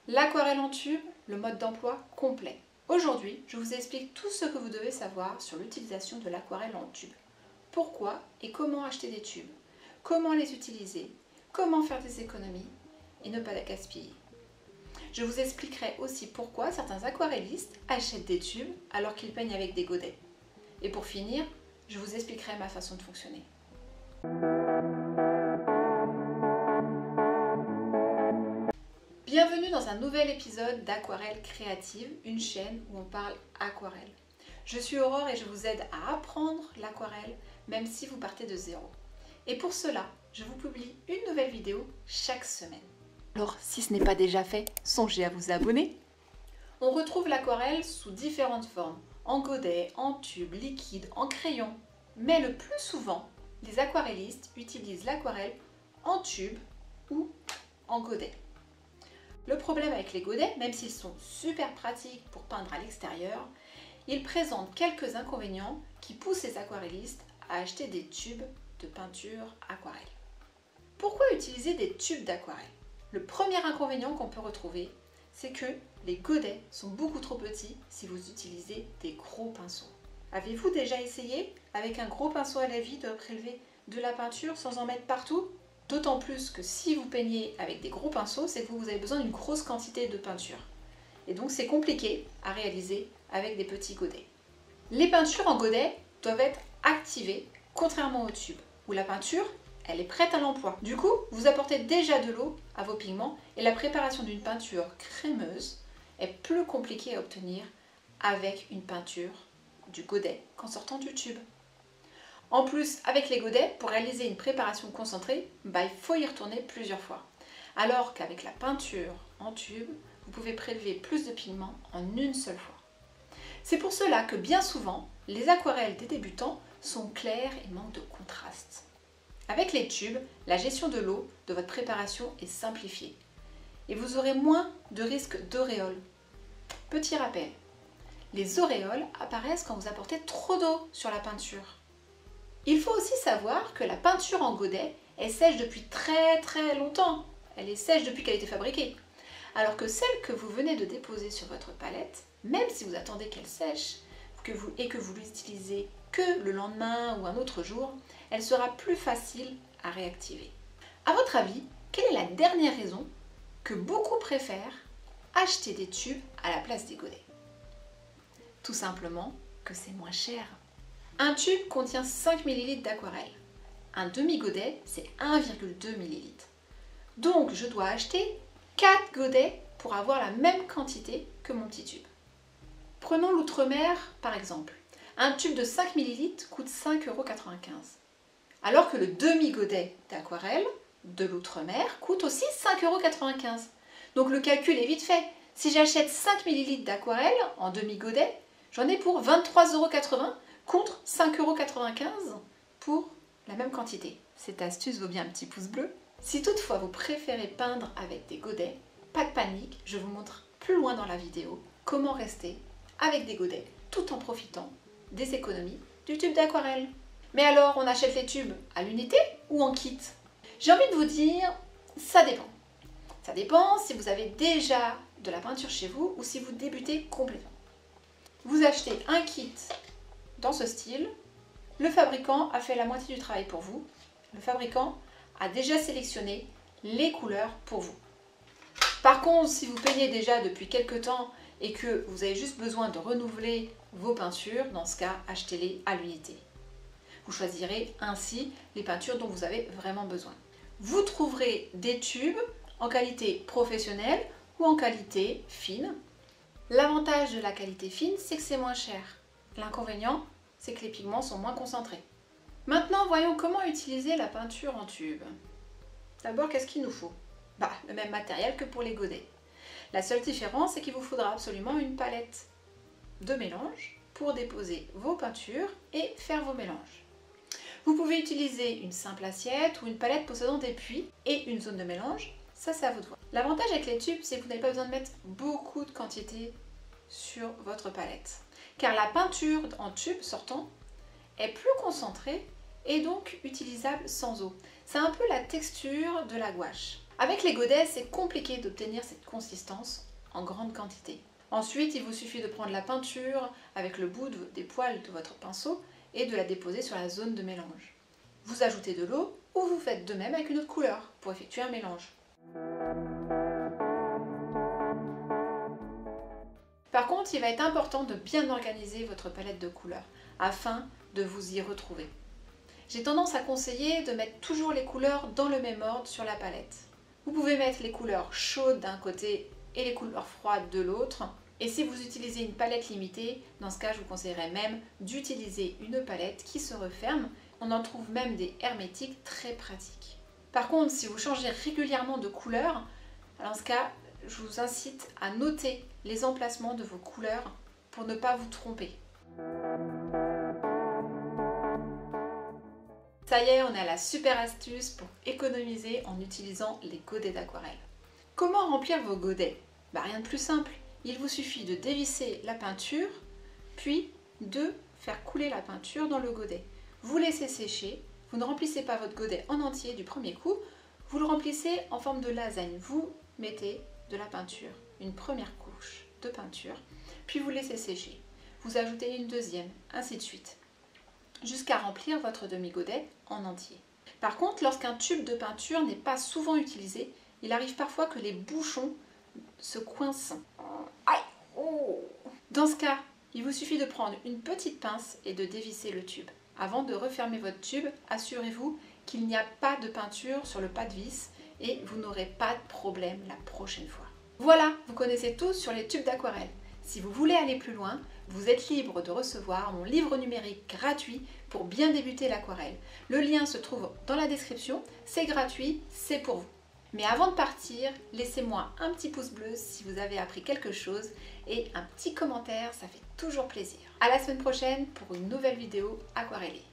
L'aquarelle en tube, le mode d'emploi complet. Aujourd'hui, je vous explique tout ce que vous devez savoir sur l'utilisation de l'aquarelle en tube. Pourquoi et comment acheter des tubes, comment les utiliser, comment faire des économies et ne pas les gaspiller. Je vous expliquerai aussi pourquoi certains aquarellistes achètent des tubes alors qu'ils peignent avec des godets. Et pour finir, je vous expliquerai ma façon de fonctionner. Bienvenue dans un nouvel épisode d'Aquarelle Créative, une chaîne où on parle aquarelle. Je suis Aurore et je vous aide à apprendre l'aquarelle même si vous partez de zéro. Et pour cela, je vous publie une nouvelle vidéo chaque semaine. Alors si ce n'est pas déjà fait, songez à vous abonner. On retrouve l'aquarelle sous différentes formes, en godet, en tube, liquide, en crayon. Mais le plus souvent, les aquarellistes utilisent l'aquarelle en tube ou en godet. Le problème avec les godets, même s'ils sont super pratiques pour peindre à l'extérieur, ils présentent quelques inconvénients qui poussent les aquarellistes à acheter des tubes de peinture aquarelle. Pourquoi utiliser des tubes d'aquarelle? Le premier inconvénient qu'on peut retrouver, c'est que les godets sont beaucoup trop petits si vous utilisez des gros pinceaux. Avez-vous déjà essayé avec un gros pinceau à la vie de prélever de la peinture sans en mettre partout? D'autant plus que si vous peignez avec des gros pinceaux, c'est que vous avez besoin d'une grosse quantité de peinture. Et donc c'est compliqué à réaliser avec des petits godets. Les peintures en godet doivent être activées, contrairement aux tubes, où la peinture, elle est prête à l'emploi. Du coup, vous apportez déjà de l'eau à vos pigments et la préparation d'une peinture crémeuse est plus compliquée à obtenir avec une peinture du godet qu'en sortant du tube. En plus, avec les godets, pour réaliser une préparation concentrée, il faut y retourner plusieurs fois. Alors qu'avec la peinture en tube, vous pouvez prélever plus de pigments en une seule fois. C'est pour cela que bien souvent, les aquarelles des débutants sont claires et manquent de contraste. Avec les tubes, la gestion de l'eau de votre préparation est simplifiée et vous aurez moins de risques d'auréoles. Petit rappel, les auréoles apparaissent quand vous apportez trop d'eau sur la peinture. Il faut aussi savoir que la peinture en godet est sèche depuis très longtemps. Elle est sèche depuis qu'elle a été fabriquée. Alors que celle que vous venez de déposer sur votre palette, même si vous attendez qu'elle sèche et que vous l'utilisez que le lendemain ou un autre jour, elle sera plus facile à réactiver. À votre avis, quelle est la dernière raison que beaucoup préfèrent acheter des tubes à la place des godets? Tout simplement que c'est moins cher. Un tube contient 5 ml d'aquarelle. Un demi-godet, c'est 1,2 ml. Donc, je dois acheter 4 godets pour avoir la même quantité que mon petit tube. Prenons l'outre-mer par exemple. Un tube de 5 ml coûte 5,95 €. Alors que le demi-godet d'aquarelle de l'outre-mer coûte aussi 5,95 €. Donc le calcul est vite fait. Si j'achète 5 ml d'aquarelle en demi-godet, j'en ai pour 23,80 € contre 5,95 € pour la même quantité. Cette astuce vaut bien un petit pouce bleu. Si toutefois vous préférez peindre avec des godets, pas de panique, je vous montre plus loin dans la vidéo comment rester avec des godets tout en profitant des économies du tube d'aquarelle. Mais alors, on achète les tubes à l'unité ou en kit? J'ai envie de vous dire, ça dépend. Ça dépend si vous avez déjà de la peinture chez vous ou si vous débutez complètement. Vous achetez un kit dans ce style, le fabricant a fait la moitié du travail pour vous. Le fabricant a déjà sélectionné les couleurs pour vous. Par contre, si vous peignez déjà depuis quelques temps et que vous avez juste besoin de renouveler vos peintures, dans ce cas, achetez-les à l'unité. Vous choisirez ainsi les peintures dont vous avez vraiment besoin. Vous trouverez des tubes en qualité professionnelle ou en qualité fine. L'avantage de la qualité fine, c'est que c'est moins cher. L'inconvénient, c'est que les pigments sont moins concentrés. Maintenant, voyons comment utiliser la peinture en tube. D'abord, qu'est-ce qu'il nous faut? Le même matériel que pour les godets. La seule différence, c'est qu'il vous faudra absolument une palette de mélange pour déposer vos peintures et faire vos mélanges. Vous pouvez utiliser une simple assiette ou une palette possédant des puits et une zone de mélange, ça c'est à vous de voir. L'avantage avec les tubes, c'est que vous n'avez pas besoin de mettre beaucoup de quantité sur votre palette. Car la peinture en tube sortant est plus concentrée et donc utilisable sans eau. C'est un peu la texture de la gouache. Avec les godets, c'est compliqué d'obtenir cette consistance en grande quantité. Ensuite, il vous suffit de prendre la peinture avec le bout des poils de votre pinceau et de la déposer sur la zone de mélange. Vous ajoutez de l'eau ou vous faites de même avec une autre couleur pour effectuer un mélange. Par contre, il va être important de bien organiser votre palette de couleurs afin de vous y retrouver. J'ai tendance à conseiller de mettre toujours les couleurs dans le même ordre sur la palette. Vous pouvez mettre les couleurs chaudes d'un côté et les couleurs froides de l'autre. Et si vous utilisez une palette limitée, dans ce cas, je vous conseillerais même d'utiliser une palette qui se referme. On en trouve même des hermétiques très pratiques. Par contre, si vous changez régulièrement de couleur, dans ce cas, je vous incite à noter les emplacements de vos couleurs pour ne pas vous tromper. Ça y est, on a la super astuce pour économiser en utilisant les godets d'aquarelle. Comment remplir vos godets? Rien de plus simple. Il vous suffit de dévisser la peinture, puis de faire couler la peinture dans le godet. Vous laissez sécher, vous ne remplissez pas votre godet en entier du premier coup, vous le remplissez en forme de lasagne. Vous mettez de la peinture, une première couche de peinture, puis vous laissez sécher. Vous ajoutez une deuxième, ainsi de suite, jusqu'à remplir votre demi-godet en entier. Par contre, lorsqu'un tube de peinture n'est pas souvent utilisé, il arrive parfois que les bouchons se coincent. Aïe! Oh! Dans ce cas, il vous suffit de prendre une petite pince et de dévisser le tube. Avant de refermer votre tube, assurez-vous qu'il n'y a pas de peinture sur le pas de vis et vous n'aurez pas de problème la prochaine fois. Voilà, vous connaissez tout sur les tubes d'aquarelle. Si vous voulez aller plus loin, vous êtes libre de recevoir mon livre numérique gratuit pour bien débuter l'aquarelle. Le lien se trouve dans la description, c'est gratuit, c'est pour vous. Mais avant de partir, laissez-moi un petit pouce bleu si vous avez appris quelque chose et un petit commentaire, ça fait toujours plaisir. À la semaine prochaine pour une nouvelle vidéo aquarellée.